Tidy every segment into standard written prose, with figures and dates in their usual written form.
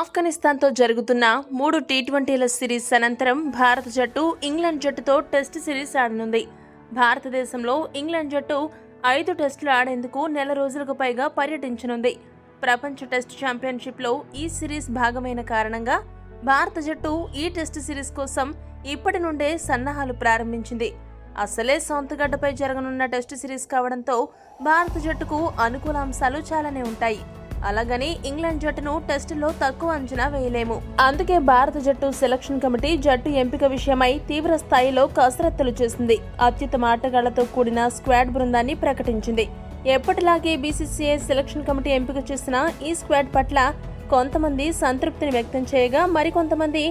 ఆఫ్ఘనిస్తాన్తో జరుగుతున్న 3 టీ20ల సిరీస్ అనంతరం భారత జట్టు ఇంగ్లాండ్ జట్టుతో టెస్ట్ సిరీస్ ఆడనుంది. భారతదేశంలో ఇంగ్లాండ్ జట్టు 5 టెస్టులు ఆడేందుకు నెల రోజులకు పైగా పర్యటించనుంది. ప్రపంచ టెస్ట్ ఛాంపియన్షిప్లో ఈ సిరీస్ భాగమైన కారణంగా భారత జట్టు ఈ టెస్ట్ సిరీస్ కోసం ఇప్పటి నుండే సన్నాహాలు ప్రారంభించింది. అసలే సొంతగడ్డపై జరగనున్న టెస్ట్ సిరీస్ కావడంతో భారత జట్టుకు అనుకూల అంశాలు చాలానే ఉంటాయి. అలాగని ఇంగ్లాండ్ జట్టును టెస్టులో తక్కువ అంచనా వేయలేము. అందుకే భారత జట్టు సెలక్షన్ కమిటీ జట్టు ఎంపిక విషయమై తీవ్ర స్థాయిలో కసరత్తులు చేసింది. అత్యుత్తమ ఆటగాళ్లతో కూడిన స్క్వాడ్ బృందాన్ని ప్రకటించింది. ఎప్పటిలాగే బీసీసీఐ సెలక్షన్ కమిటీ ఎంపిక చేసిన ఈ స్క్వాడ్ పట్ల కొంతమంది సంతృప్తిని వ్యక్తం చేయగా మరికొంతమంది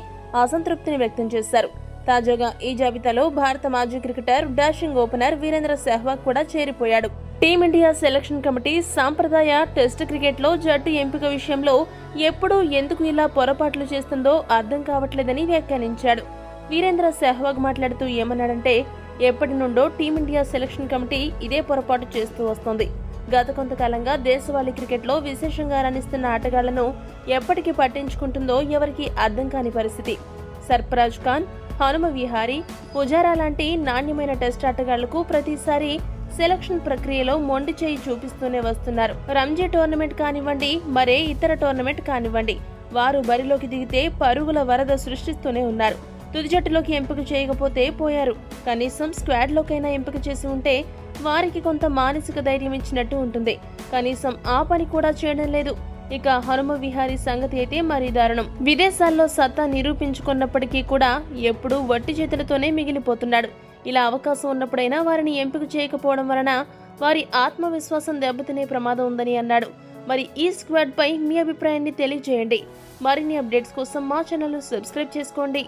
అసంతృప్తిని వ్యక్తం చేశారు. తాజాగా ఈ జాబితాలో భారత మాజీ cricketer dashing opener Virender Sehwag కూడా చేరిపోయాడు. టీమిండియా సెలక్షన్ కమిటీ సాంప్రదాయ టెస్ట్ క్రికెట్లో జట్టు ఎంపిక విషయంలో ఎప్పుడు ఎందుకు ఇలా పొరపాట్లు చేస్తుందో అర్థం కావట్లేదని వ్యాఖ్యానించాడు. వీరేంద్ర సెహ్వాగ్ మాట్లాడుతూ ఏమన్నాడంటే, ఎప్పటి నుండో టీమిండియా సెలక్షన్ కమిటీ ఇదే పొరపాటు చేస్తూ వస్తోంది. గత కొంతకాలంగా దేశవాళీ క్రికెట్లో విశేషంగా రాణిస్తున్న ఆటగాళ్లను ఎప్పటికీ పట్టించుకుంటుందో ఎవరికీ అర్థం కాని పరిస్థితి. సర్ఫరాజ్ ఖాన్, హనుమ విహారీ, పుజారా లాంటి నాణ్యమైన టెస్ట్ ఆటగాళ్లకు ప్రతిసారి సెలక్షన్ ప్రక్రియలో మొండి చేయి చూపిస్తూనే వస్తున్నారు. రంజీ టోర్నమెంట్ కానివ్వండి, మరే ఇతర టోర్నమెంట్ కానివ్వండి, వారు బరిలోకి దిగితే పరుగుల వరద సృష్టిస్తూనే ఉన్నారు. తుది జట్టులోకి ఎంపిక చేయకపోతే పోయారు. కనీసం స్క్వాడ్లోకైనా ఎంపిక చేసి ఉంటే వారికి కొంత మానసిక ధైర్యం ఇచ్చినట్టు ఉంటుంది. కనీసం ఆ పని కూడా చేయడం లేదు. ఇక హనుమ విహారీ సంగతి అయితే మరీ దారుణం. విదేశాల్లో సత్తా నిరూపించుకున్నప్పటికీ కూడా ఎప్పుడూ వట్టి చేతులతోనే మిగిలిపోతున్నాడు. ఇలా అవకాశం ఉన్నప్పుడైనా వారిని ఎంపిక చేయకపోవడం వలన వారి ఆత్మవిశ్వాసం దెబ్బతినే ప్రమాదం ఉందని అన్నాడు. మరి ఈ స్క్వాడ్ పై మీ అభిప్రాయాన్ని తెలియజేయండి. మరిన్ని అప్డేట్స్ కోసం మా ఛానల్ సబ్స్క్రైబ్ చేసుకోండి.